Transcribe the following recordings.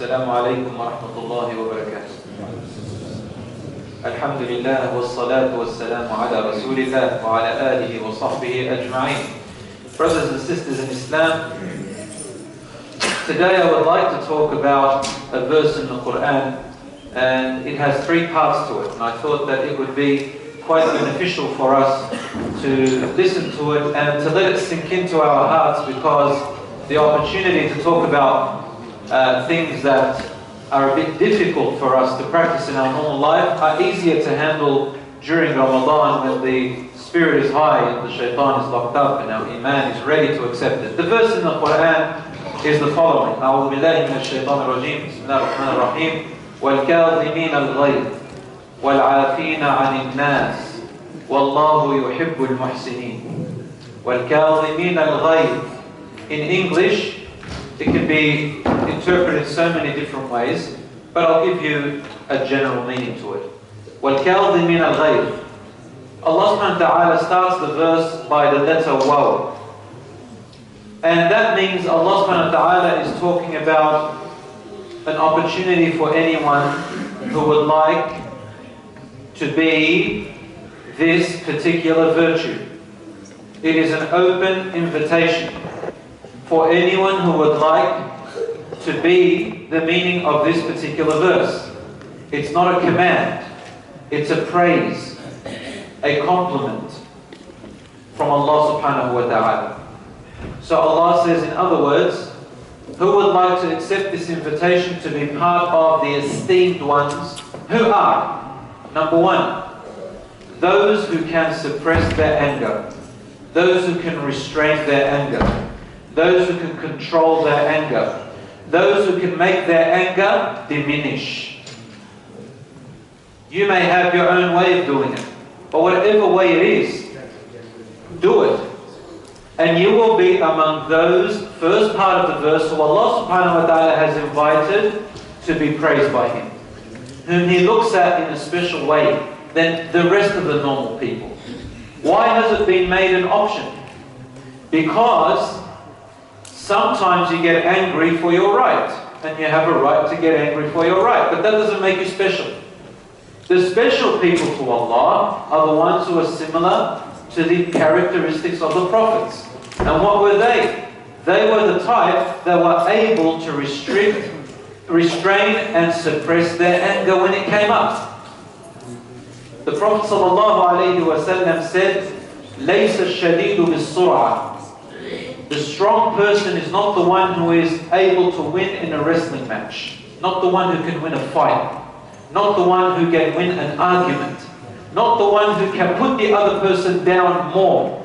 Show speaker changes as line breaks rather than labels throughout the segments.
السلام عليكم ورحمة الله وبركاته. الحمد لله والصلاة والسلام على رسول الله وعلى آله وصحبه أجمعين. Brothers and sisters in Islam, today I would like to talk about a verse in the Quran, and it has three parts to it, and I thought that it would be quite beneficial for us to listen to it and to let it sink into our hearts, because the opportunity to talk about things that are a bit difficult for us to practice in our normal life are easier to handle during Ramadan, when the spirit is high and the shaitan is locked up and our iman is ready to accept it. The verse in the Quran is the following: أعوذ بالله من الشيطان الرجيم بسم الله الرحمن الرحيم والكاظمين الغيظ والعافين عن الناس والله يحب المحسنين. والكاظمين الغيظ. In English, it can be interpreted so many different ways, but I'll give you a general meaning to it. وَالْكَاظِمِينَ الْغَيْظِ. Allah subhanahu wa ta'ala starts the verse by the letter waw. And that means Allah subhanahu wa ta'ala is talking about an opportunity for anyone who would like to be this particular virtue. It is an open invitation for anyone who would like to be the meaning of this particular verse. It's not a command, it's a praise, a compliment from Allah subhanahu wa ta'ala. So Allah says, in other words, who would like to accept this invitation to be part of the esteemed ones, who are, number one, those who can suppress their anger, those who can restrain their anger, those who can control their anger, those who can make their anger diminish. You may have your own way of doing it, but whatever way it is, do it. And you will be among those, first part of the verse, who Allah subhanahu wa ta'ala has invited to be praised by Him, whom He looks at in a special way than the rest of the normal people. Why has it been made an option? Because sometimes you get angry for your right, and you have a right to get angry for your right, but that doesn't make you special. The special people to Allah are the ones who are similar to the characteristics of the prophets. And what were they? They were the type that were able to restrain and suppress their anger when it came up. The Prophet ﷺ said, لَيْسَ الشَّدِيدُ بِالسُّرْعَةِ. The strong person is not the one who is able to win in a wrestling match, not the one who can win a fight, not the one who can win an argument, not the one who can put the other person down more,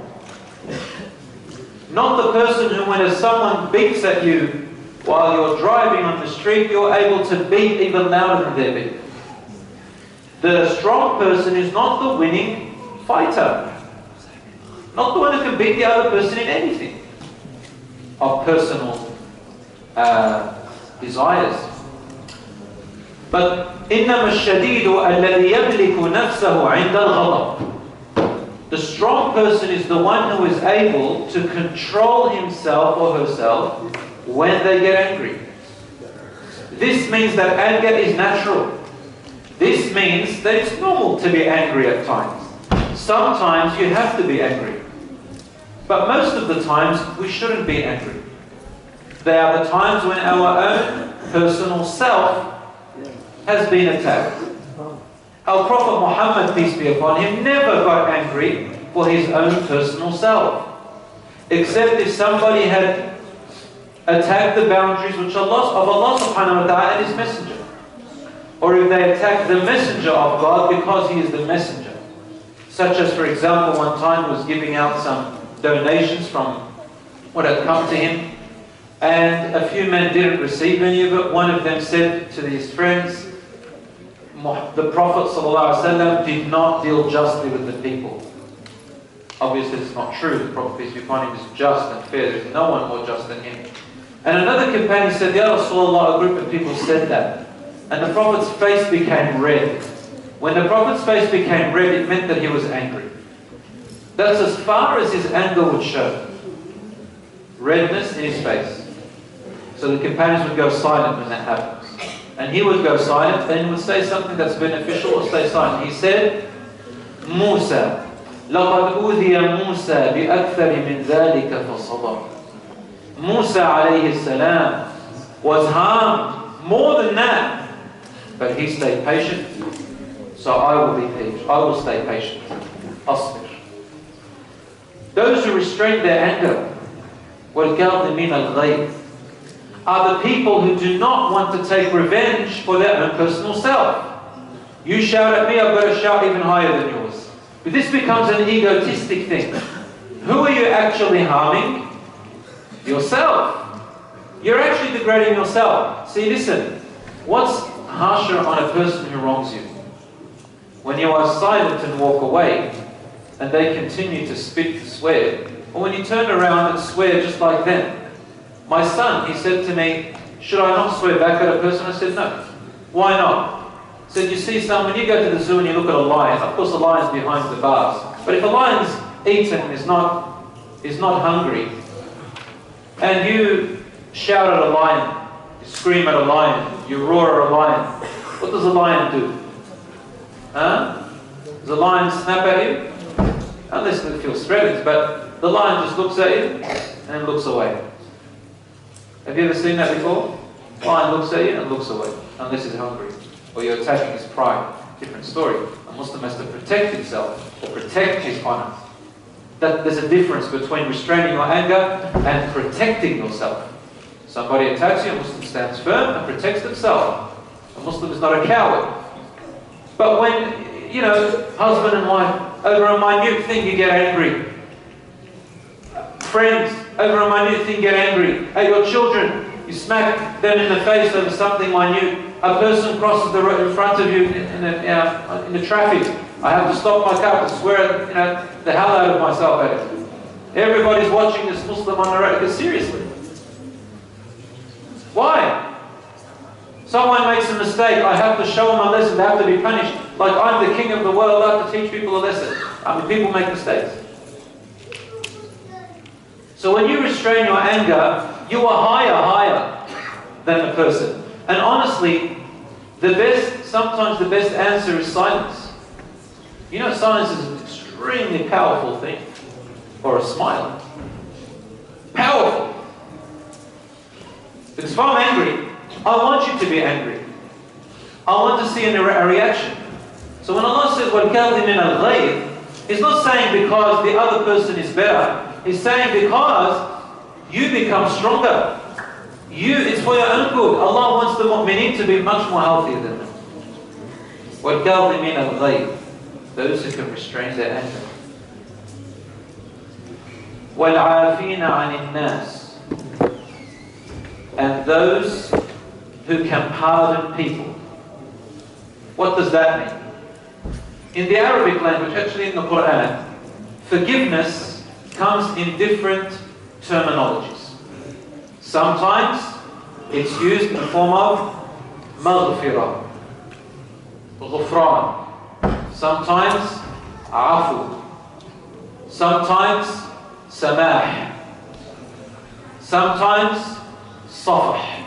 not the person who, when someone beats at you while you're driving on the street, you're able to beat even louder than their beat. The strong person is not the winning fighter, not the one who can beat the other person in anything of personal desires. But إِنَّمَا الشَّدِيدُ الَّذِي يَمْلِكُ نَفْسَهُ عِنْدَ الْغَضَبِ. The strong person is the one who is able to control himself or herself when they get angry. This means that anger is natural. This means that it's normal to be angry at times. Sometimes you have to be angry. But most of the times, we shouldn't be angry. They are the times when our own personal self has been attacked. Our Prophet Muhammad, peace be upon him, never got angry for his own personal self, except if somebody had attacked the boundaries which of Allah subhanahu wa ta'ala and His messenger. Or if they attacked the messenger of God because he is the messenger. Such as, for example, one time was giving out some donations from what had come to him, and a few men didn't receive any of it. One of them said to his friends, the Prophet ﷺ did not deal justly with the people. Obviously it's not true. The Prophet, peace be upon him, is just and fair. There's no one more just than him. And another companion said, Ya Rasulullah, a group of people said that, and the Prophet's face became red. When the Prophet's face became red, it meant that he was angry. That's as far as his anger would show. Redness in his face. So the companions would go silent when that happens. and he would go silent, then he would say something that's beneficial or stay silent. He said, Musa, لَقَدْ أُوذِيَ مُوسَى بِأَكْثَرِ مِنْ ذَلِكَ فَصَبَرَ. Musa alayhi salam was harmed more than that, but he stayed patient. So I will be patient. I will stay patient. Asbir. Those who restrain their anger, وَالْكَاظِمِينَ الْغَيْظَ, are the people who do not want to take revenge for their own personal self. You shout at me, I've got to shout even higher than yours. But this becomes an egotistic thing. Who are you actually harming? Yourself. You're actually degrading yourself. See, listen, what's harsher on a person who wrongs you? When you are silent and walk away, and they continue to spit and swear, or when you turn around and swear just like them. My son, he said to me, should I not swear back at a person? I said, no. Why not? He said, you see, son, when you go to the zoo and you look at a lion, of course the lion's behind the bars, but if a lion's eaten and is not hungry, and you shout at a lion, you scream at a lion, you roar at a lion, what does a lion do? Huh? Does a lion snap at you? Unless it feels threatened, but the lion just looks at you and looks away. Have you ever seen that before? Lion looks at you and looks away, unless he's hungry, or you're attacking his pride. Different story. A Muslim has to protect himself, or protect his honor. There's a difference between restraining your anger and protecting yourself. Somebody attacks you, a Muslim stands firm and protects himself. A Muslim is not a coward. But when, you know, husband and wife, over a minute thing you get angry. Friends, over a minute thing get angry. At your children, you smack them in the face over something minute. A person crosses the road in front of you in the traffic. I have to stop my car and swear, you know, the hell out of myself at it. Everybody's watching this Muslim on the road. Because seriously, why? Someone makes a mistake. I have to show them a lesson. They have to be punished. Like I'm the king of the world. I have to teach people a lesson. I mean, people make mistakes. So when you restrain your anger, you are higher than the person. And honestly, sometimes the best answer is silence. You know, silence is an extremely powerful thing. Or a smile. Powerful. Because if I'm angry, I want you to be angry. I want to see a reaction. So when Allah says, وَالْكَاظِمِينَ الْغَيْظَ, He's not saying because the other person is better. He's saying because you become stronger. It's for your own good. Allah wants the mu'mineen to be much more healthier than them. وَالْكَاظِمِينَ الْغَيْظَ, those who can restrain their anger. وَالْعَافِينَ عَنِ النَّاسِ, and those who can pardon people. What does that mean? In the Arabic language, actually in the Quran, forgiveness comes in different terminologies. Sometimes it's used in the form of maghfirah, ghufran. Sometimes afu. Sometimes samah. Sometimes safah.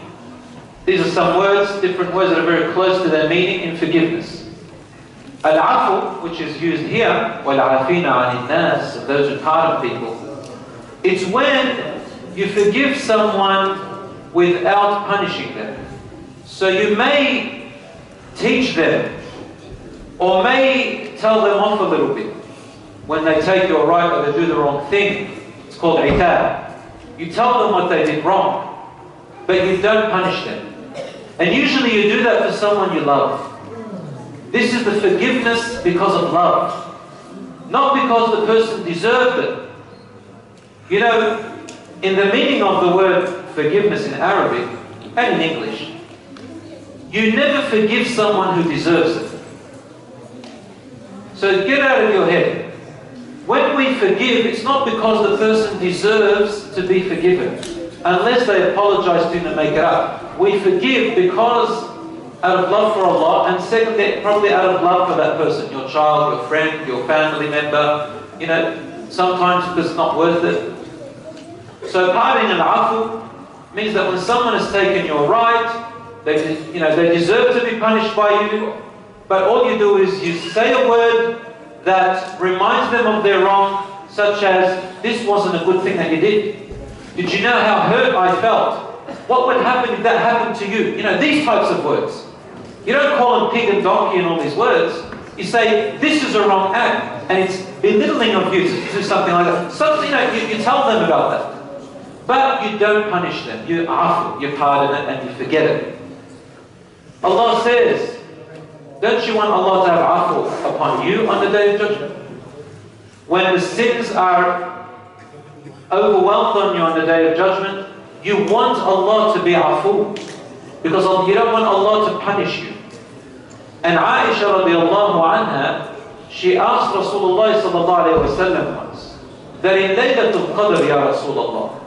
These are some words, different words that are very close to their meaning in forgiveness. Al-afu, which is used here, وَالْعَافِينَ عَنِ النَّاسِ, those who pardon people. It's when you forgive someone without punishing them. So you may teach them, or may tell them off a little bit when they take your right or they do the wrong thing. It's called itab. You tell them what they did wrong, but you don't punish them. And usually you do that for someone you love. This is the forgiveness because of love, not because the person deserved it. You know, in the meaning of the word forgiveness in Arabic and in English, you never forgive someone who deserves it. So get out of your head. When we forgive, it's not because the person deserves to be forgiven, unless they apologize to him and make it up. We forgive because out of love for Allah, and secondly, probably out of love for that person, your child, your friend, your family member, you know, sometimes because it's not worth it. So pardoning al-afu means that when someone has taken your right, They deserve to be punished by you, but all you do is you say a word that reminds them of their wrong, such as, this wasn't a good thing that you did. Did you know how hurt I felt? What would happen if that happened to you? These types of words. You don't call them pig and donkey and all these words. You say, this is a wrong act, and it's belittling of you to do something like that. Something, you tell them about that. But you don't punish them. You pardon it and you forget it. Allah says, don't you want Allah to have afu upon you on the day of judgment? When the sins are overwhelmed on you on the day of judgment, you want Allah to be afu, because you don't want Allah to punish you. And Aisha radiallahu anha, she asked Rasulullah sallallahu alayhi wa sallam once, that in Laylatul Qadr, Ya Rasulullah,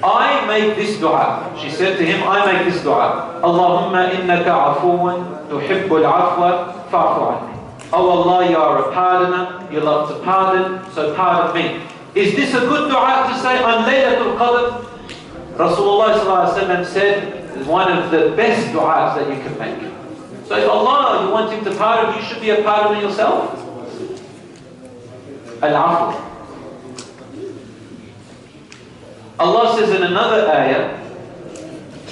I make this dua. She said to him, I make this dua. Allahumma innaka afuwan tuhibbul afwa fa'fu anni. Oh Allah, you are a pardoner, you love to pardon, so pardon me. Is this a good dua to say on Laylatul Qadr? Rasulullah sallallahu alayhi wa sallam said, it's one of the best du'as that you can make. So if Allah, you want Him to pardon, you should be a pardoner yourself. Al-Afu. Allah says in another ayah,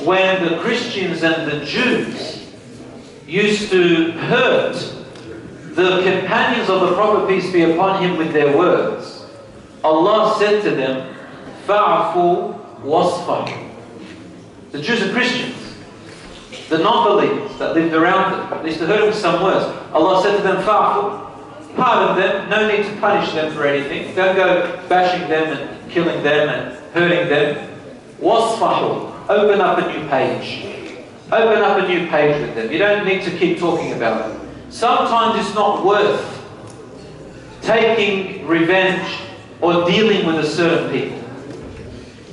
when the Christians and the Jews used to hurt the companions of the Prophet, peace be upon him, with their words, Allah said to them, Fa'afu wasfahu. The Jews and Christians, the non-believers that lived around them, they used to hurt them with some words. Allah said to them, Fa'afu, pardon them, no need to punish them for anything. Don't go bashing them and killing them and hurting them. Wasfahu, open up a new page. Open up a new page with them. You don't need to keep talking about it. Sometimes it's not worth taking revenge or dealing with a certain people.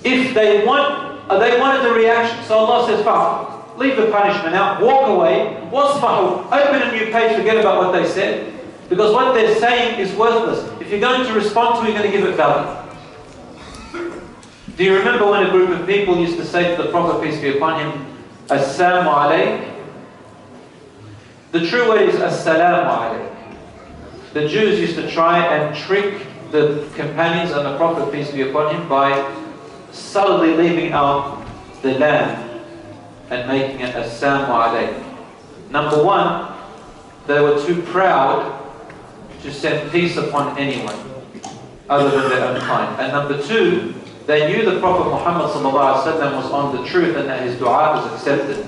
If they wanted the reaction, so Allah says, Fa'afu, leave the punishment out, walk away. Wasfahu, open a new page, forget about what they said. Because what they're saying is worthless. If you're going to respond to it, you're going to give it value. Do you remember when a group of people used to say to the Prophet, peace be upon him, Assalamu alayk? The true word is Assalamu alayk. The Jews used to try and trick the companions and the Prophet, peace be upon him, by subtly leaving out the lam and making it Assalamu alayk. Number one, they were too proud to send peace upon anyone other than their own kind. And number two, they knew the Prophet Muhammad was on the truth and that his dua was accepted.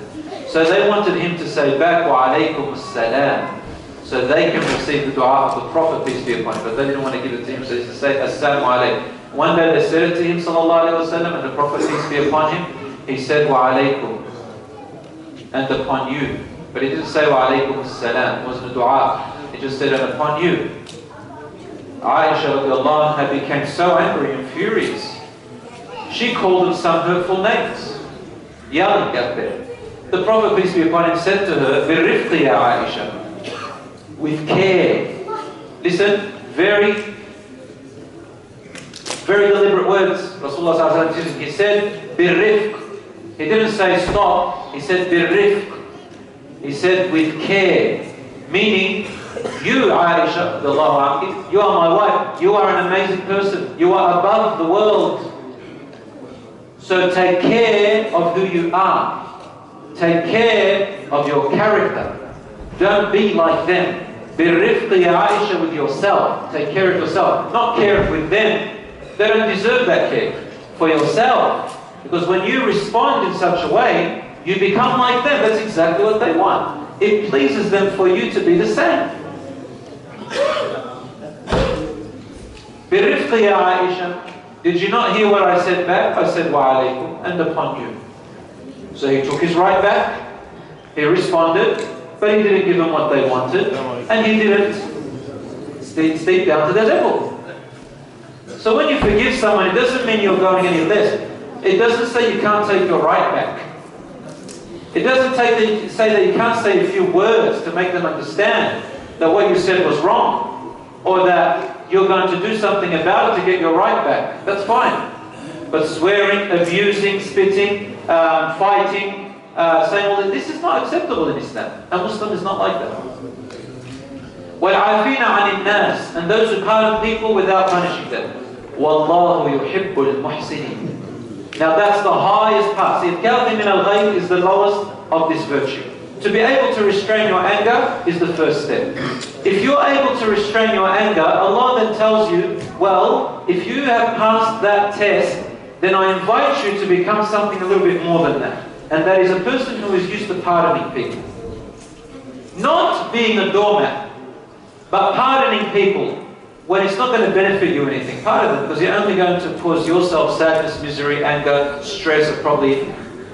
So they wanted him to say back, wa alaykum as-salam, so they can receive the dua of the Prophet, peace be upon him. But they didn't want to give it to him, so they used to say, Assalamu alaykum. One day they said it to him, and the Prophet, peace be upon him, he said, wa alaykum, and upon you. But he didn't say, wa alaykum as-salam. It wasn't a dua. He just said, and upon you. Aisha radiallahu anha became so angry and furious. She called them some hurtful names, yelling at them. The Prophet, peace be upon him, said to her, Birifqi ya Aisha, with care. Listen, very deliberate words. Rasulullah sallallahu, he said, Birifq. He didn't say stop, he said Birifq. He said with care. Meaning, you Aisha, you are my wife, you are an amazing person, you are above the world. So take care of who you are. Take care of your character. Don't be like them. Birifqi ya Aisha, with yourself. Take care of yourself. Not care with them. They don't deserve that care. For yourself. Because when you respond in such a way, you become like them. That's exactly what they want. It pleases them for you to be the same. Birifqi ya Aisha. Did you not hear what I said back? I said, wa alaykum, and upon you. So he took his right back, he responded, but he didn't give them what they wanted, and he didn't steep down to their level. So when you forgive someone, it doesn't mean you're going any less. It doesn't say you can't take your right back. It doesn't say that you can't say a few words to make them understand that what you said was wrong, or that you're going to do something about it to get your right back. That's fine. But swearing, abusing, spitting, fighting, saying, well, this is not acceptable in Islam. A Muslim is not like that. وَالْعَافِينَ عَنِ النَّاسِ, and those who pardon people without punishing them. وَاللَّهُ يُحِبُّ الْمُحْسِنِينَ. Now that's the highest part. See, الْكَاظِمِينَ الْغَيْظَ is the lowest of this virtue. To be able to restrain your anger is the first step. If you're able to restrain your anger, Allah then tells you, well, if you have passed that test, then I invite you to become something a little bit more than that. And that is a person who is used to pardoning people. Not being a doormat, but pardoning people when it's not going to benefit you anything. Pardon them, because you're only going to cause yourself sadness, misery, anger, stress, or probably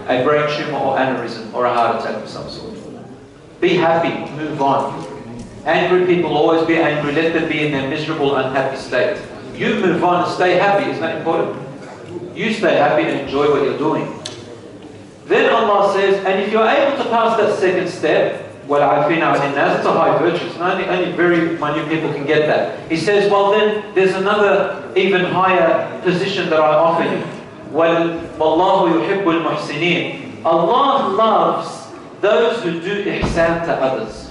a brain tumor or aneurysm or a heart attack of some sort. Be happy, move on. Angry people always be angry, let them be in their miserable, unhappy state. You move on and stay happy, isn't that important? You stay happy and enjoy what you're doing. Then Allah says, and if you're able to pass that second step, وَالْعَافِينَ عَنِ النَّاسِ, it's a high virtue, so only very minute people can get that. He says, well then, there's another even higher position that I offer you. وَاللَّهُ يُحِبُّ الْمُحْسِنِينَ. Allah loves those who do ihsan to others.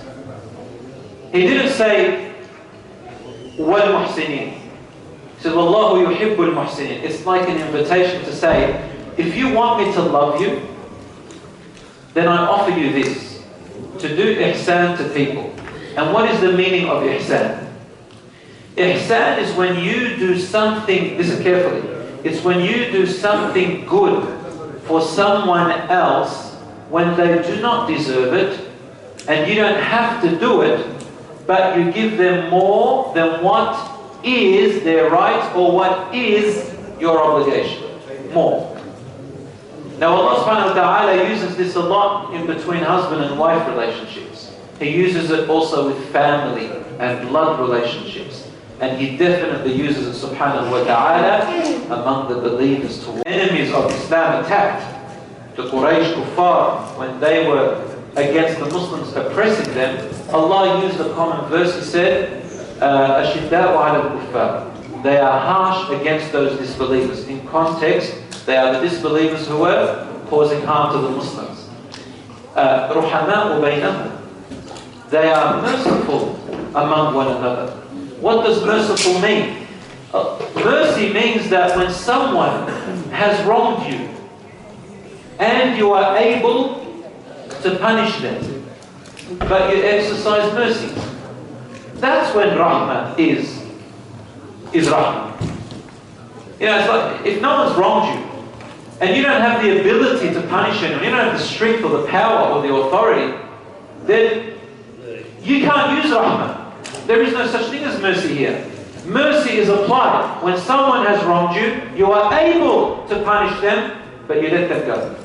He didn't say وَالْمُحْسِنِينَ. He said وَاللَّهُ يُحِبُّ الْمُحْسِنِينَ. It's like an invitation to say, if you want me to love you, then I offer you this, to do ihsan to people. And what is the meaning of ihsan? Ihsan is when you do something, listen carefully, it's when you do something good for someone else when they do not deserve it, and you don't have to do it, but you give them more than what is their right or what is your obligation. More. Now Allah subhanahu wa ta'ala uses this a lot in between husband and wife relationships. He uses it also with family and blood relationships. And He definitely uses it subhanahu wa ta'ala among the believers. Enemies of Islam attacked the Quraysh kuffar when they were against the Muslims oppressing them. Allah used a common verse. He said, أَشِدَّاءُ عَلَى الْكُفَّارِ. They are harsh against those disbelievers. In context, they are the disbelievers who were causing harm to the Muslims. رُحَمَاءُ بَيْنَهُمْ. They are merciful among one another. What does merciful mean? Mercy means that when someone has wronged you and you are able to punish them, but you exercise mercy, that's when rahmah is rahmah. You know, it's like if no one's wronged you and you don't have the ability to punish anyone, you don't have the strength or the power or the authority, then you can't use rahmah. There is no such thing as mercy here. Mercy is applied when someone has wronged you, you are able to punish them, but you let them go.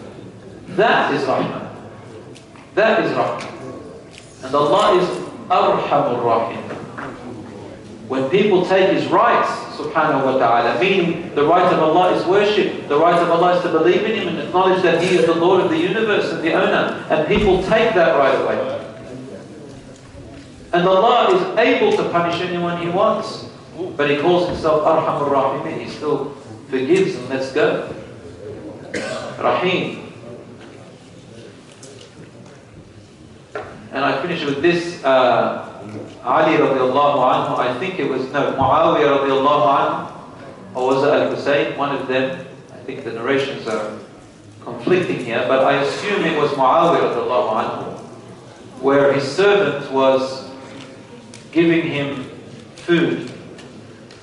That is rahmah. That is rahmah. And Allah is arhamur rahim. When people take His rights, subhanahu wa ta'ala, meaning the right of Allah is worship, the right of Allah is to believe in Him and acknowledge that He is the Lord of the universe and the owner, and people take that right away. And Allah is able to punish anyone He wants, but He calls Himself Arhamur Rahimin. He still forgives and lets go. Rahim. And I finish with this. Ali radiallahu anhu, I think it was, no, Muawiyah radiallahu anhu, or was it Al-Husayn, one of them. I think the narrations are conflicting here, but I assume it was Muawiyah radiallahu anhu, where his servant was giving him food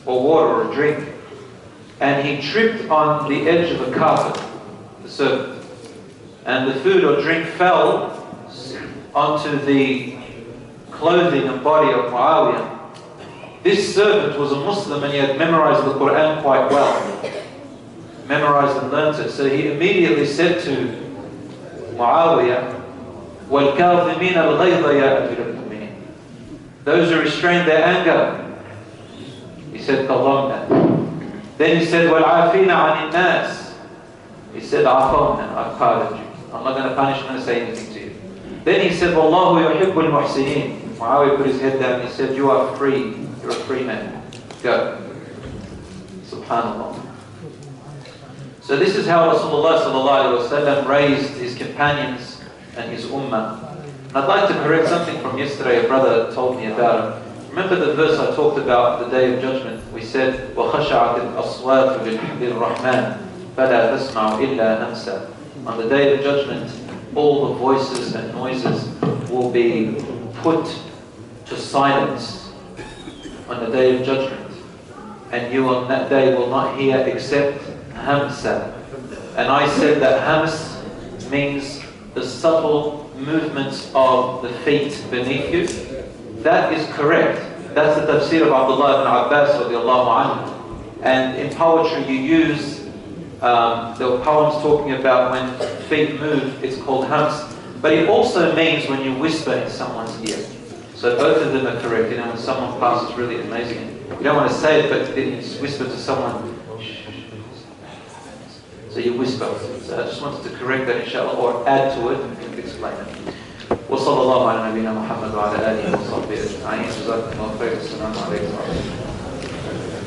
or water or drink, and he tripped on the edge of a carpet, the servant, and the food or drink fell onto the clothing and body of Muawiyah. This servant was a Muslim and he had memorized the Quran quite well, memorized and learnt it, so he immediately said to Muawiyah, وَالْكَاظِمِينَ الْغَيْظَ يَا أَمِيرَ الْمُؤْمِنِينَ. Those who restrain their anger. He said, قَضَمْنَا. Then he said, وَالْعَافِينَ عَنِ النَّاسِ. He said, عَفَوْنَا, I've pardoned you. I'm not going to punish, I'm going to say anything to you. Then he said, وَاللَّهُ يُحِبُّ الْمُحْسِنِينَ. Muawiyah put his head down and he said, you are free. You're a free man. Go. Subhanallah. So this is how Rasulullah sallallahu alaihi wasallam raised his companions and his ummah. And I'd like to correct something from yesterday a brother told me about. Remember the verse I talked about the Day of Judgment? We said, وَخَشَعَتِ الْأَصْوَاتُ لِلرَّحْمَنِ فَلَا تَسْمَعُ إِلَّا نَمْسًا. On the Day of Judgment, all the voices and noises will be put to silence on the Day of Judgment. And you on that day will not hear except hamsa. And I said that hams means the subtle movements of the feet beneath you. That is correct. That's the tafsir of Abdullah ibn Abbas radiallahu anhu. And in poetry you use, there were poems talking about when feet move, it's called hams. But it also means when you whisper in someone's ear. So both of them are correct. You know, when someone passes, really amazing. You don't want to say it, but then you just whisper to someone. So you whisper. So I just wanted to correct that, inshallah, or add to it and explain it. وصلى الله على نبينا محمد وعلى آله وصحبه أجمعين. جزاكم الله خير. السلام عليكم ورحمة الله.